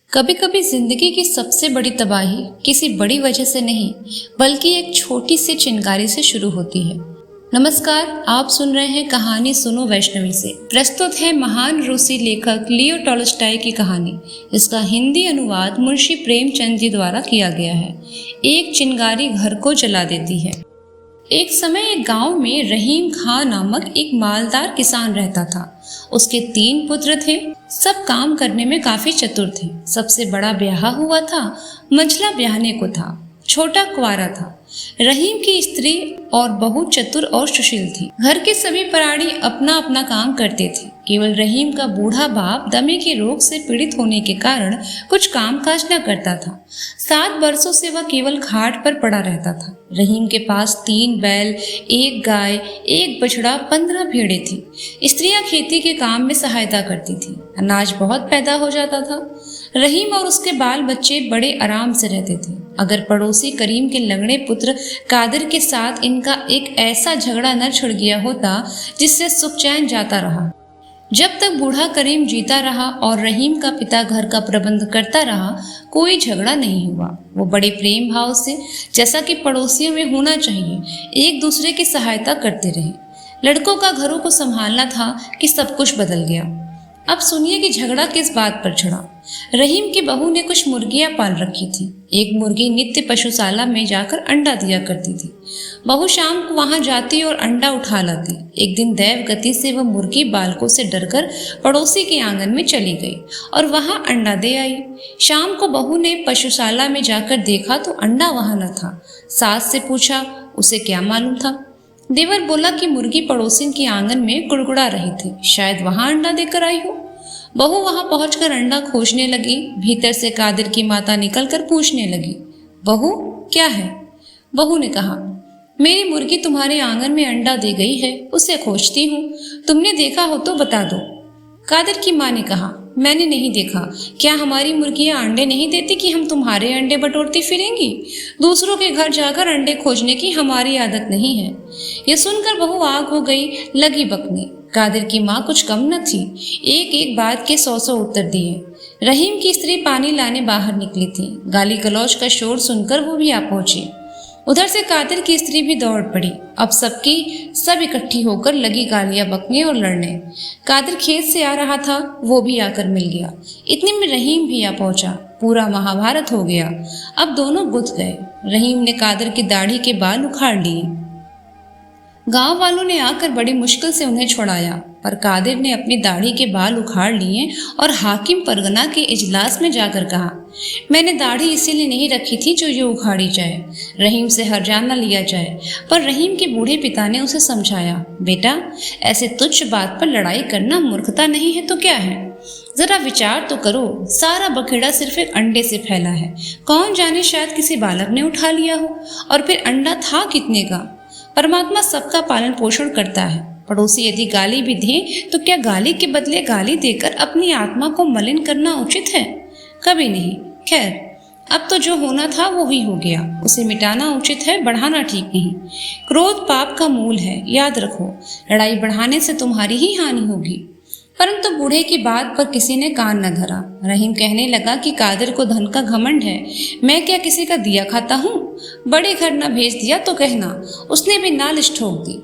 कभी कभी जिंदगी की सबसे बड़ी तबाही किसी बड़ी वजह से नहीं बल्कि एक छोटी सी चिंगारी से शुरू होती है। नमस्कार, आप सुन रहे हैं कहानी सुनो वैष्णवी से। प्रस्तुत है महान रूसी लेखक लियो टॉल्स्टॉय की कहानी। इसका हिंदी अनुवाद मुंशी प्रेमचंद जी द्वारा किया गया है। एक चिंगारी घर को जला देती है। एक समय एक गांव में रहीम खां नामक एक मालदार किसान रहता था। उसके 3 पुत्र थे। सब काम करने में काफी चतुर थे। सबसे बड़ा ब्याह हुआ था, मंझला ब्याहने को था, छोटा कुंवारा था। रहीम की स्त्री और बहू चतुर और सुशील थी। घर के सभी प्राणी अपना अपना काम करते थे। केवल रहीम का बूढ़ा बाप दमे के रोग से पीड़ित होने के कारण कुछ काम काज न करता था। 7 वर्षों से वह केवल खाट पर पड़ा रहता था। रहीम के पास 3 बैल, 1 गाय, 1 बछड़ा, 15 भेड़ें थी। स्त्रियां खेती के काम में सहायता करती थी। अनाज बहुत पैदा हो जाता था। रहीम और उसके बाल बच्चे बड़े आराम से रहते थे। अगर पड़ोसी करीम के लंगड़े पुत्र कादिर के साथ इनका एक ऐसा झगड़ा न छिड़ गया होता जिससे सुख चैन जाता रहा। जब तक बूढ़ा करीम जीता रहा और रहीम का पिता घर का प्रबंध करता रहा, कोई झगड़ा नहीं हुआ। वो बड़े प्रेम भाव से, जैसा कि पड़ोसियों में होना चाहिए, एक दूसरे की सहायता करते रहे। लड़कों का घरों को संभालना था कि सब कुछ बदल गया। अब सुनिए कि झगड़ा किस बात पर छिड़ा। रहीम की बहू ने कुछ मुर्गियां पाल रखी थी। एक मुर्गी नित्य पशुशाला में जाकर अंडा दिया करती थी। बहू शाम को वहां जाती और अंडा उठा लाती। एक दिन दैव गति से वह मुर्गी बालकों से डरकर पड़ोसी के आंगन में चली गई और वहां अंडा दे आई। शाम को बहू ने पशुशाला में जाकर देखा तो अंडा वहां न था। सास से पूछा, उसे क्या मालूम था। देवर बोला कि मुर्गी पड़ोसिन के आंगन में गुड़गुड़ा रही थी, शायद वहां अंडा देकर आई हो। बहू वहां पहुंचकर अंडा खोजने लगी। भीतर से कादिर की माता निकलकर पूछने लगी, बहू क्या है? बहू ने कहा, मेरी मुर्गी तुम्हारे आंगन में अंडा दे गई है, उसे खोजती हूँ। तुमने देखा हो तो बता दो। कादिर की माँ ने कहा, मैंने नहीं देखा। क्या हमारी मुर्गियां अंडे नहीं देती कि हम तुम्हारे अंडे बटोरती फिरेंगी? दूसरों के घर जाकर अंडे खोजने की हमारी आदत नहीं है। यह सुनकर बहू आग हो गई, लगी बकने। कादिर की माँ कुछ कम न थी, एक एक बात के 100 उत्तर दिए। रहीम की स्त्री पानी लाने बाहर निकली थी। गाली गलौज का शोर सुनकर वो भी आ पहुंची। उधर से कादिर की स्त्री भी दौड़ पड़ी। अब सब इकट्ठी होकर लगी गालियां बकने और लड़ने। कादिर खेत से आ रहा था, वो भी आकर मिल गया। इतने में रहीम भी आ पहुंचा। पूरा महाभारत हो गया। अब दोनों गुथ गए। रहीम ने कादिर की दाढ़ी के बाल उखाड़ लिए। गांव वालों ने आकर बड़ी मुश्किल से उन्हें छुड़ाया, पर कादिर ने अपनी दाढ़ी के बाल उखाड़ लिए और हाकिम परगना के इजलास में जाकर कहा, मैंने दाढ़ी इसीलिए नहीं रखी थी जो ये उखाड़ी जाए, रहीम से हर्जाना लिया जाए। पर रहीम के बूढ़े पिता ने उसे समझाया, बेटा ऐसे तुच्छ बात पर लड़ाई करना मूर्खता नहीं है तो क्या है? जरा विचार तो करो। सारा बखेड़ा सिर्फ एक अंडे से फैला है। कौन जाने शायद किसी बालक ने उठा लिया हो। और फिर अंडा था कितने का? परमात्मा सबका पालन पोषण करता है। पड़ोसी यदि गाली भी दें तो क्या गाली के बदले गाली देकर अपनी आत्मा को मलिन करना उचित है? कभी नहीं। खैर, अब तो जो होना था वो ही हो गया। उसे मिटाना उचित है, बढ़ाना ठीक नहीं। क्रोध पाप का मूल है, याद रखो। लड़ाई बढ़ाने से तुम्हारी ही हानि होगी। परंतु बूढ़े की बात पर किसी ने कान न धरा। रहीम कहने लगा कि कादिर को धन का घमंड है। मैं क्या किसी का दिया खाता हूँ? बड़े घर न भेज दिया तो कहना। उसने भी नालिश ठोक दी।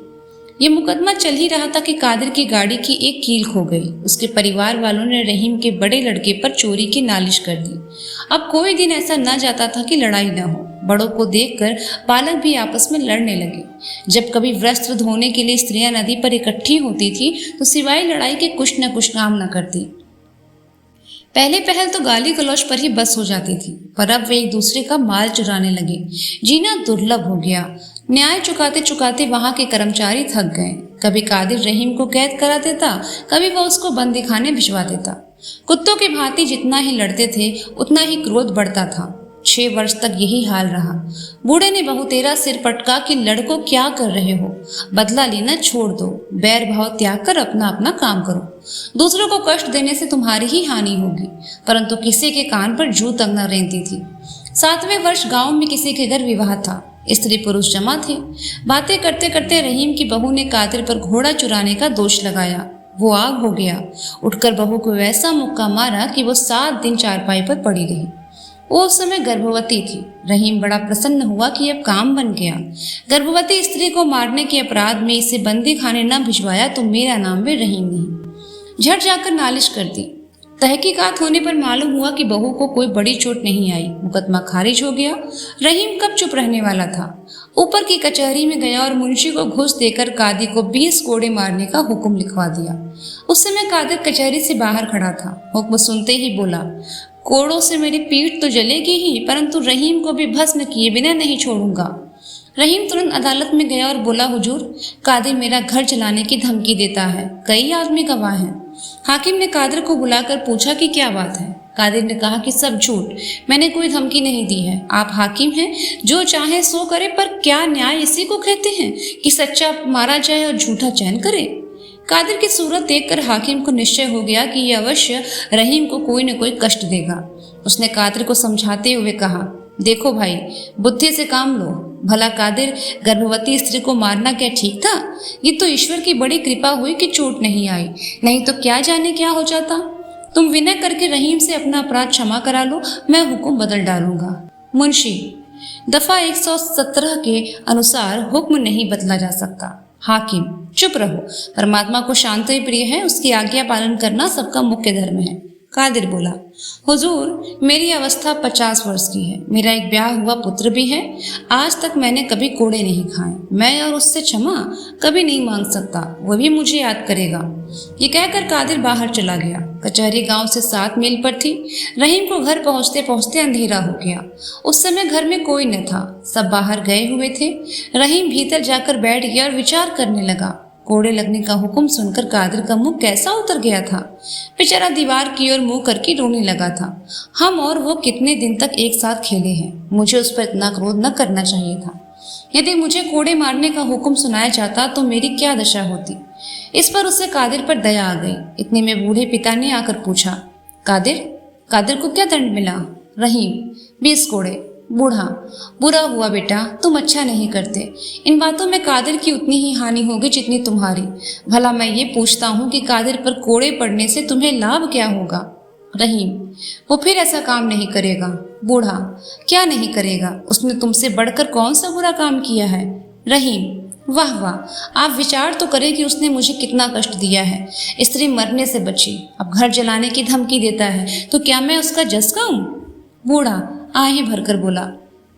ये मुकदमा चल ही रहा था कि कादिर की गाड़ी की एक कील खो गई। उसके परिवार वालों ने रहीम के बड़े लड़के पर चोरी की नालिश कर दी। अब कोई दिन ऐसा न जाता था कि लड़ाई न हो। बड़ों को देखकर बालक भी आपस में लड़ने लगे। जब कभी वस्त्र धोने के लिए स्त्रियां नदी पर इकट्ठी होती थी तो सिवाय लड़ाई के कुछ न कुछ काम न करती। पहले पहल तो गाली गलौज पर ही बस हो जाती थी, पर अब वे एक दूसरे का माल चुराने लगे। जीना दुर्लभ हो गया। न्याय चुकाते चुकाते वहां के कर्मचारी थक गए। कभी कादिर रहीम को कैद करा देता, कभी वह उसको बंदी खाने भिजवा देता। कुत्तों की भांति जितना ही लड़ते थे उतना ही क्रोध बढ़ता था। 6 वर्ष तक यही हाल रहा। बूढ़े ने बहुतेरा सिर पटका कि लड़कों क्या कर रहे हो? बदला लेना छोड़ दो। बैर भाव त्याग कर अपना अपना काम करो। दूसरों को कष्ट देने से तुम्हारी ही हानि होगी। परंतु किसी के कान पर जू तक न रेंगती थी। 7वें वर्ष गांव में किसी के घर विवाह था। स्त्री पुरुष जमा थे। बातें करते करते रहीम की बहू ने कादिर पर घोड़ा चुराने का दोष लगाया। वो आग हो गया। उठकर बहू को वैसा मुक्का मारा कि वो 7 दिन चारपाई पर पड़ी रही। वो उस समय गर्भवती थी। रहीम बड़ा प्रसन्न हुआ कि अब काम बन गया। गर्भवती स्त्री को मारने के अपराध में इसे बंदी खाने न भिजवाया तो मेरा नाम भी रहीम नहीं। झट जाकर नालिश कर दी। तहकीकात होने पर मालूम हुआ कि बहू को कोई बड़ी चोट नहीं आई। मुकदमा खारिज हो गया। रहीम कब चुप रहने वाला था। ऊपर की कचहरी में गया और मुंशी को घूस देकर कादी को 20 कोड़े मारने का हुक्म लिखवा दिया। उस समय कादिर कचहरी से बाहर खड़ा था। हुक्म सुनते ही बोला, कोड़ों से मेरी पीठ तो जलेगी ही, परंतु रहीम को भी भस्म किए बिना नहीं छोड़ूंगा। रहीम तुरंत अदालत में गया और बोला, हुजूर, कादिर मेरा घर जलाने की धमकी देता है। कई आदमी गवाह हैं। हाकिम ने कादिर को बुलाकर पूछा कि क्या बात है। कादिर ने कहा कि सब झूठ, मैंने कोई धमकी नहीं दी है। आप हाकिम हैं, जो चाहे सो करे, पर क्या न्याय इसी को कहते हैं कि सच्चा मारा जाए और झूठा चैन करे। कादिर की सूरत देखकर हाकिम को निश्चय हो गया कि यह अवश्य रहीम को कोई न कोई कष्ट देगा। उसने कादिर को समझाते हुए कहा, देखो भाई, बुद्धि से काम लो। भला कादिर, गर्भवती स्त्री को मारना क्या ठीक था? ये तो ईश्वर की बड़ी कृपा हुई कि चोट नहीं आई, नहीं तो क्या जाने क्या हो जाता। तुम विनय करके रहीम से अपना अपराध क्षमा करा लो, मैं हुक्म बदल डालूंगा। मुंशी, दफा 117 के अनुसार हुक्म नहीं बदला जा सकता। हाकिम, चुप रहो। परमात्मा को शांति प्रिय है, उसकी आज्ञा पालन करना सबका मुख्य धर्म है। कादिर बोला, हुजूर, मेरी अवस्था 50 वर्ष की है। मेरा एक ब्याह हुआ पुत्र भी है। आज तक मैंने कभी कोड़े नहीं खाए। मैं और उससे क्षमा कभी नहीं मांग सकता, वो भी मुझे याद करेगा। ये कहकर कादिर बाहर चला गया। कचहरी गांव से 7 मील पर थी। रहीम को घर पहुंचते पहुंचते अंधेरा हो गया। उस समय घर में कोई न था, सब बाहर गए हुए थे। रहीम भीतर जाकर बैठ गया और विचार करने लगा। कोड़े लगने का हुक्म सुनकर कादिर का मुंह कैसा उतर गया था। बेचारा दीवार की ओर मुंह करके रोने लगा था। हम और वो कितने दिन तक एक साथ खेले हैं। मुझे उस पर इतना क्रोध न करना चाहिए था। यदि मुझे कोड़े मारने का हुक्म सुनाया जाता तो मेरी क्या दशा होती। इस पर उसे कादिर पर दया आ गई। इतने में बूढ़े पिता ने आकर पूछा, कादिर, कादिर को क्या दंड मिला? रहीम, 20 कोड़े। बूढ़ा, बुरा हुआ बेटा, तुम अच्छा नहीं करते। इन बातों में कादिर की उतनी ही हानि होगी जितनी तुम्हारी। भला मैं ये पूछता हूँ कि कादिर पर कोड़े पड़ने से तुम्हें लाभ क्या होगा? रहीम, वो फिर ऐसा काम नहीं करेगा। बूढ़ा, क्या नहीं करेगा? उसने तुमसे बढ़कर कौन सा बुरा काम किया है? रहीम, वाह वाह, आप विचार तो करें कि उसने मुझे कितना कष्ट दिया है। स्त्री मरने से बची, अब घर जलाने की धमकी देता है, तो क्या मैं उसका जस गाऊं? बूढ़ा आहें भरकर बोला,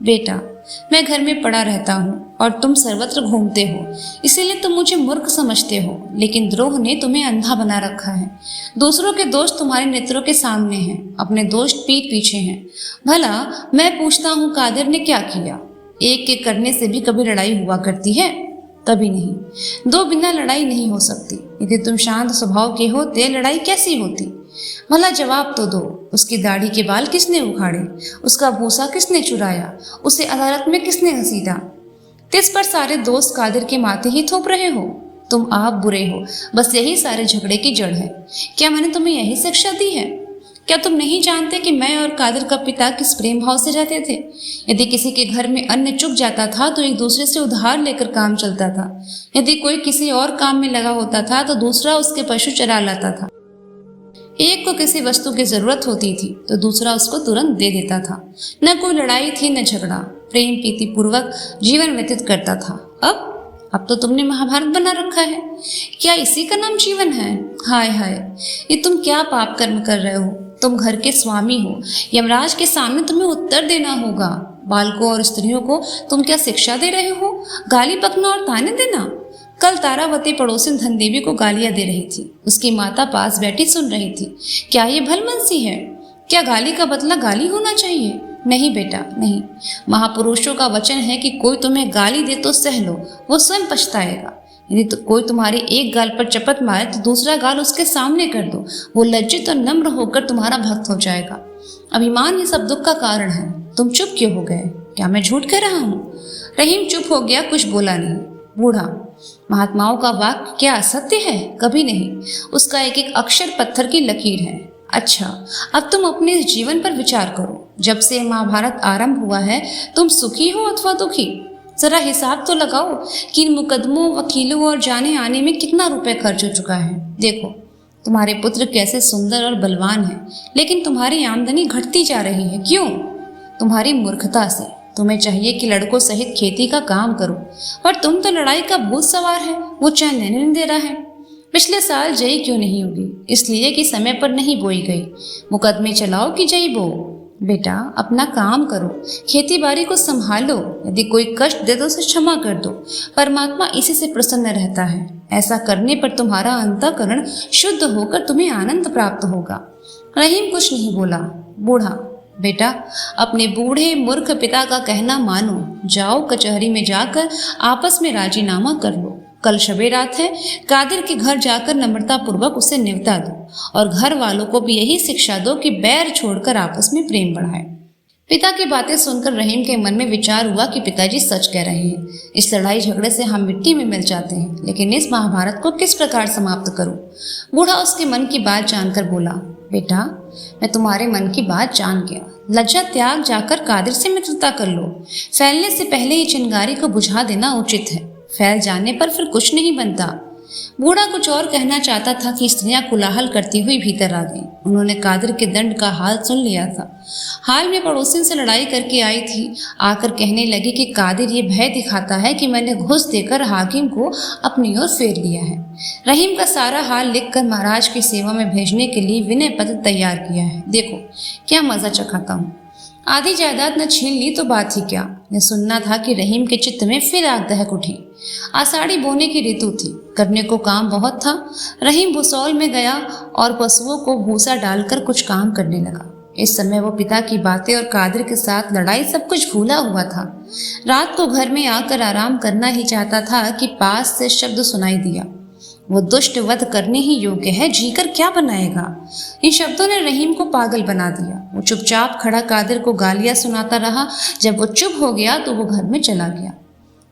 बेटा, मैं घर में पड़ा रहता हूँ और तुम सर्वत्र घूमते हो, इसीलिए तुम मुझे मूर्ख समझते हो। लेकिन द्रोह ने तुम्हें अंधा बना रखा है। दूसरों के दोष तुम्हारे नेत्रों के सामने हैं, अपने दोष पीठ पीछे हैं। भला मैं पूछता हूँ, कादिर ने क्या किया? एक के करने से भी कभी लड़ाई हुआ करती है? कभी नहीं। 2 बिना लड़ाई नहीं हो सकती। यदि तुम शांत स्वभाव के होते, लड़ाई कैसी होती? भला जवाब तो दो। उसकी दाढ़ी के बाल किसने उखाड़े? उसका भूसा किसने चुराया? उसे अदालत में किसने घसीटा? तिस पर सारे दोस्त कादिर के माथे ही थोप रहे हो। तुम आप बुरे हो, बस यही सारे झगड़े की जड़ है। क्या मैंने तुम्हें यही शिक्षा दी है? क्या तुम नहीं जानते कि मैं और कादिर का पिता किस प्रेम भाव से रहते थे? यदि किसी के घर में अन्न चुक जाता था तो एक दूसरे से उधार लेकर काम चलता था। यदि कोई किसी और काम में लगा होता था तो दूसरा उसके पशु चरा लाता था। एक को किसी वस्तु की जरूरत होती थी तो दूसरा उसको तुरंत दे देता था। न कोई लड़ाई थी न झगड़ा, प्रेम प्रीति पूर्वक जीवन व्यतीत करता था। अब तो तुमने महाभारत बना रखा है। क्या इसी का नाम जीवन है? हाय हाय, ये तुम क्या पाप कर्म कर रहे हो? तुम घर के स्वामी हो, यमराज के सामने तुम्हें उत्तर देना होगा। बालकों और स्त्रियों को तुम क्या शिक्षा दे रहे हो? गाली बकना और ताने देना? कल तारावती पड़ोसिन धनदेवी को गालियां दे रही थी। उसकी माता पास बैठी सुन रही थी। क्या ये भलमनसी है? क्या गाली का बदला गाली होना चाहिए? नहीं बेटा, नहीं। महापुरुषों का वचन है कि कोई तुम्हें गाली दे तो सह लो, वो स्वयं पछताएगा। यदि तो कोई तुम्हारे एक गाल पर चपत मारे तो दूसरा गाल उसके सामने कर दो। वो लज्जित और नम्र होकर तुम्हारा भक्त हो जाएगा। अभिमान ये सब दुख का कारण है। तुम चुप क्यों हो गए? क्या मैं झूठ कह रहा हूँ? रहीम चुप हो गया, कुछ बोला नहीं। बूढ़ा, महात्माओं का वाक्य क्या असत्य है? कभी नहीं। उसका एक एक अक्षर पत्थर की लकीर है। अच्छा, अब तुम अपने इस जीवन पर विचार करो। जब से महाभारत आरंभ हुआ है, तुम सुखी हो अथवा दुखी? जरा हिसाब तो लगाओ कि इन मुकदमों, वकीलों और जाने आने में कितना रुपए खर्च हो चुका है। देखो तुम्हारे पुत्र कैसे सुंदर और बलवान है, लेकिन तुम्हारी आमदनी घटती जा रही है। क्यों? तुम्हारी मूर्खता से। तुम्हें चाहिए कि लड़कों सहित खेती का काम करो, और तुम तो लड़ाई का भूत सवार है, वो चैन लेने नहीं दे रहा है। पिछले साल जई क्यों नहीं होगी? इसलिए कि समय पर नहीं बोई गई। मुकदमे चलाओ कि जई बो। बेटा अपना काम करो, खेती बाड़ी को संभालो। यदि कोई कष्ट दे तो उसे क्षमा कर दो। परमात्मा इसी से प्रसन्न रहता है। ऐसा करने पर तुम्हारा अंतःकरण शुद्ध होकर तुम्हें आनंद प्राप्त होगा। रहीम कुछ नहीं बोला। बूढ़ा, बेटा अपने बूढ़े मूर्ख पिता का कहना मानो। जाओ कचहरी में जाकर आपस में राजीनामा कर लो। कल शबे रात है, कादिर के घर जाकर नम्रता पूर्वक उसे निपटा दो, और घर वालों को भी यही शिक्षा दो कि बैर छोड़कर आपस में प्रेम बढ़ाए। पिता की बातें सुनकर रहीम के मन में विचार हुआ कि पिताजी सच कह रहे हैं। इस लड़ाई झगड़े से हम मिट्टी में मिल जाते हैं, लेकिन इस महाभारत को किस प्रकार समाप्त करूं? बूढ़ा उसके मन की बात जानकर बोला, बेटा मैं तुम्हारे मन की बात जान गया। लज्जा त्याग जाकर कादिर से मित्रता कर लो। फैलने से पहले ही चिंगारी को बुझा देना उचित है। फैल जाने पर फिर कुछ नहीं बनता। बूढ़ा कुछ और कहना चाहता था कि स्त्रियां कोलाहल करती हुई भीतर आ गईं। उन्होंने कादिर के दंड का हाल सुन लिया था। हाल में पड़ोसिन से लड़ाई करके आई थी। आकर कहने लगी कि कादिर ये भय दिखाता है कि मैंने घूस देकर हाकिम को अपनी ओर फेर लिया है। रहीम का सारा हाल लिखकर महाराज की सेवा में भेजने के लिए विनय पत्र तैयार किया है। देखो क्या मजा चखाता हूँ। आधी जायदाद न छीन ली तो बात ही क्या। ने सुनना था कि रहीम के चित्त में फिर आग दहक उठी। आषाढ़ी बोने की ऋतु थी। करने को काम बहुत था। रहीम भूसौल में गया और पशुओं को भूसा डालकर कुछ काम करने लगा। इस समय वो पिता की बातें और कादिर के साथ लड़ाई सब कुछ भूला हुआ था। रात को घर में आकर आराम करना ही चाहता था कि पास से शब्द सुनाई दिया, वो दुष्ट वध करने ही योग्य है, जीकर क्या बनाएगा। इन शब्दों ने रहीम को पागल बना दिया। वो चुपचाप खड़ा कादिर को गालियां सुनाता रहा। जब वो चुप हो गया तो वो घर में चला गया।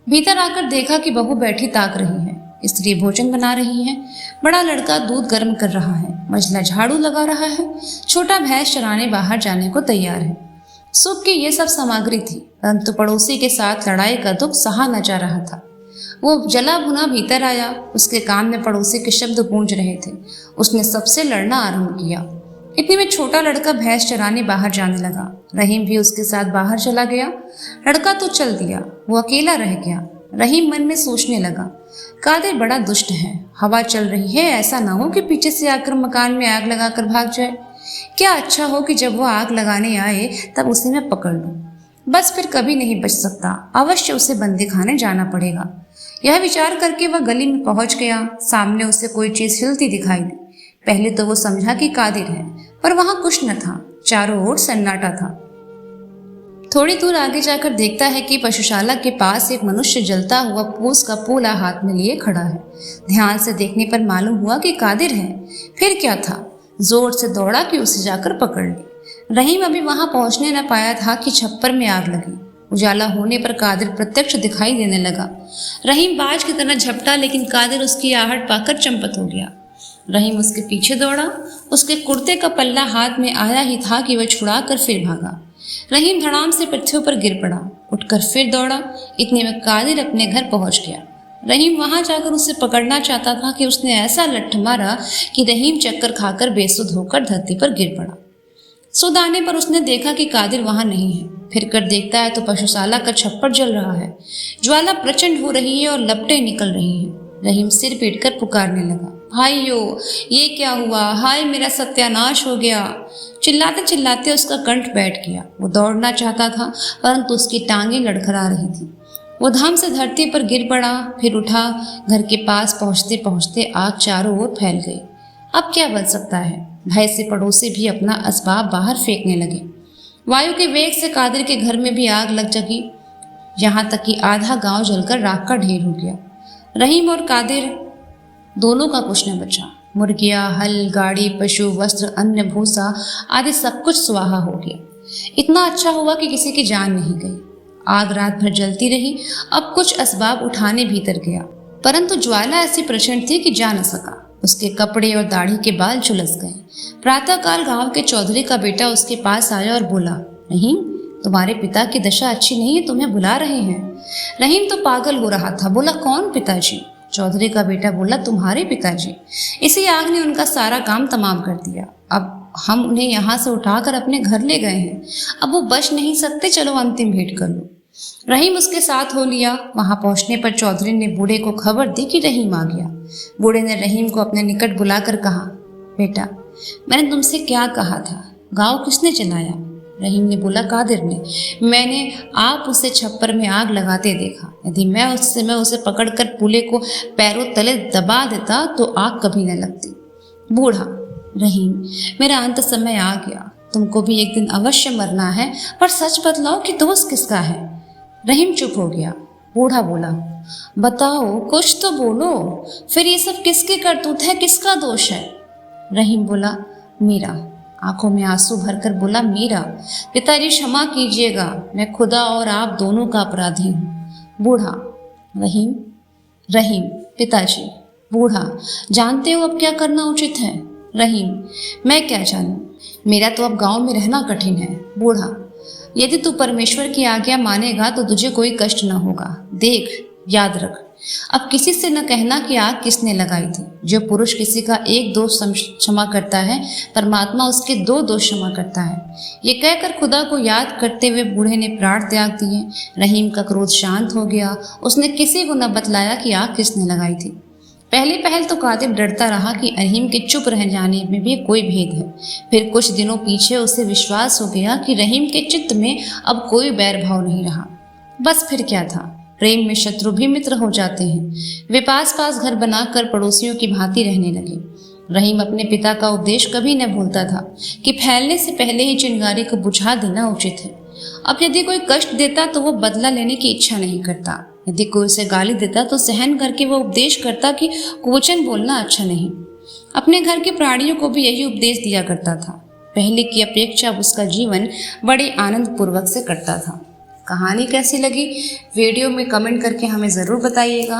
भीतर आकर देखा कि बहू बैठी ताक रही है। स्त्री भोजन बना रही है। बड़ा लड़का दूध गर्म कर रहा है। मझला झाड़ू लगा रहा है। छोटा भैंस चराने बाहर जाने को तैयार है। सुख की ये सब सामग्री थी, परंतु पड़ोसी के साथ लड़ाई का दुख सहा न जा रहा था। वो जला भुना भीतर आया। उसके कान में पड़ोसी के शब्द गूंज रहे थे। उसने सबसे लड़ना आरंभ किया। इतने में छोटा लड़का भैंस चराने बाहर जाने लगा। रहीम भी उसके साथ बाहर चला गया। लड़का तो चल दिया, वो अकेला रह गया। रहीम मन में सोचने लगा, कादिर बड़ा दुष्ट है। हवा चल रही है, ऐसा ना हो कि पीछे से आकर मकान में आग लगाकर भाग जाए। क्या अच्छा हो कि जब वो आग लगाने आए तब उसे मैं पकड़ लूं। बस फिर कभी नहीं बच सकता। अवश्य उसे बंदी खाने जाना पड़ेगा। यह विचार करके वह गली में पहुंच गया। सामने उसे कोई चीज हिलती दिखाई दी। पहले तो वो समझा कि कादिर है, पर वहां कुछ न था। चारों ओर सन्नाटा था। थोड़ी दूर आगे जाकर देखता है कि पशुशाला के पास एक मनुष्य जलता हुआ पूस का पूला हाथ में लिए खड़ा है। ध्यान से देखने पर मालूम हुआ कि कादिर है। फिर क्या था, जोर से दौड़ा कि उसे जाकर पकड़ ली। रहीम अभी वहां पहुंचने न पाया था कि छप्पर में आग लगी। उजाला होने पर कादिर प्रत्यक्ष दिखाई देने लगा। रहीम बाज की तरह झपटा, लेकिन कादिर उसकी आहट पाकर चंपत हो गया। रहीम उसके पीछे दौड़ा। उसके कुर्ते का पल्ला हाथ में आया ही था कि वह छुड़ा कर फिर भागा। रहीम धड़ाम से पृथ्वी पर गिर पड़ा। उठकर फिर दौड़ा। इतने में कादिर अपने घर पहुंच गया। रहीम वहां जाकर उसे पकड़ना चाहता था कि उसने ऐसा लठ मारा कि रहीम चक्कर खाकर बेसुध होकर धरती पर गिर पड़ा। सुध आने पर उसने देखा कि कादिर वहां नहीं है। फिर कर देखता है तो पशुशाला का छप्पर जल रहा है। ज्वाला प्रचंड हो रही है और लपटें निकल रही हैं। रहीम सिर पीटकर पुकारने लगा, भाइयों ये क्या हुआ, हाय मेरा सत्यानाश हो गया। चिल्लाते चिल्लाते उसका कंठ बैठ गया। वो दौड़ना चाहता था, परंतु उसकी टांगें लड़खड़ा रही थी। वो धाम से धरती पर गिर पड़ा, फिर उठा। घर के पास पहुंचते पहुंचते आग चारों ओर फैल गई। अब क्या बन सकता है। भय से पड़ोसी भी अपना असबाब बाहर फेंकने लगे। वायु के वेग से कादिर के घर में भी आग लग जगी। यहाँ तक कि आधा गांव जलकर राख का ढेर हो गया। रहीम और कादिर दोनों का कुछ न बचा। मुर्गियां, हल, गाड़ी, पशु, वस्त्र, अन्न, भूसा आदि सब कुछ स्वाहा हो गया। इतना अच्छा हुआ कि किसी की जान नहीं गई। आग रात भर जलती रही। अब कुछ असबाब उठाने भीतर गया, परंतु ज्वाला ऐसी प्रचंड थी कि जा न सका। उसके कपड़े और दाढ़ी के बाल झुलस गए। प्रातःकाल गांव के चौधरी का बेटा उसके पास आया और बोला, नहीं तुम्हारे पिता की दशा अच्छी नहीं है, तुम्हें बुला रहे हैं। रहीम तो पागल हो रहा था, बोला कौन पिताजी? चौधरी का बेटा बोला तुम्हारे पिताजी। इसी आग ने उनका सारा काम तमाम कर दिया। अब हम उन्हें यहाँ से उठाकर अपने घर ले गए हैं, अब वो बच नहीं सकते, चलो अंतिम भेंट कर लो। रहीम उसके साथ हो लिया। वहां पहुंचने पर चौधरी ने बूढ़े को खबर दी कि रहीम आ गया। बूढ़े ने रहीम को अपने निकट बुलाकर कहा, बेटा मैंने तुमसे क्या कहा था, गाँव किसने जलाया? रहीम ने बोला, कादिर ने। मैंने आप उसे छप्पर में आग लगाते देखा। यदि मैं उसे पकड़कर पूले को पैरों तले दबा देता तो आग कभी न लगती। बूढ़ा, रहीम मेरा अंत समय आ गया, तुमको भी एक दिन अवश्य मरना है, पर सच बतलाओ कि दोष किसका है? रहीम चुप हो गया। बूढ़ा बोला, बताओ कुछ तो बोलो, फिर ये सब किसकी करतूत है, किसका दोष है? रहीम बोला, मेरा। आंखों में आंसू भरकर बोला, मेरा। पिताजी क्षमा कीजिएगा, मैं खुदा और आप दोनों का अपराधी हूँ। बूढ़ा, रहीम पिताजी। बूढ़ा, जानते हो अब क्या करना उचित है? रहीम, मैं क्या जानूं, मेरा तो अब गांव में रहना कठिन है। बूढ़ा, यदि तू परमेश्वर की आज्ञा मानेगा तो तुझे कोई कष्ट न होगा। देख, याद रख, अब किसी से न कहना कि आग किसने लगाई थी। जो पुरुष किसी का एक दोष क्षमा करता है, परमात्मा उसके 2 दोष क्षमा करता है। ये कहकर खुदा को याद करते हुए बूढ़े ने प्राण त्याग दिए। रहीम का क्रोध शांत हो गया। उसने किसी को न बतलाया कि आग किसने लगाई थी। पहले तो कादिर डरता रहा कि रहीम के चुप रह जाने में भी कोई भेद है। फिर कुछ दिनों पीछे उसे विश्वास हो गया कि रहीम के चित्त में अब कोई बैर भाव नहीं रहा। बस फिर क्या था, प्रेम में शत्रु भी मित्र हो जाते हैं। वे पास पास घर बनाकर पड़ोसियों की भांति रहने लगे। रहीम अपने पिता का उपदेश कभी न भूलता था कि फैलने से पहले ही चिंगारी को बुझा देना उचित है। अब यदि कोई कष्ट देता तो वो बदला लेने की इच्छा नहीं करता। यदि कोई उसे गाली देता तो सहन करके वो उपदेश करता कि कुवचन बोलना अच्छा नहीं। अपने घर के प्राणियों को भी यही उपदेश दिया करता था। पहले की अपेक्षा उसका जीवन बड़े आनंद पूर्वक से कटता था। कहानी कैसी लगी वीडियो में कमेंट करके हमें ज़रूर बताइएगा।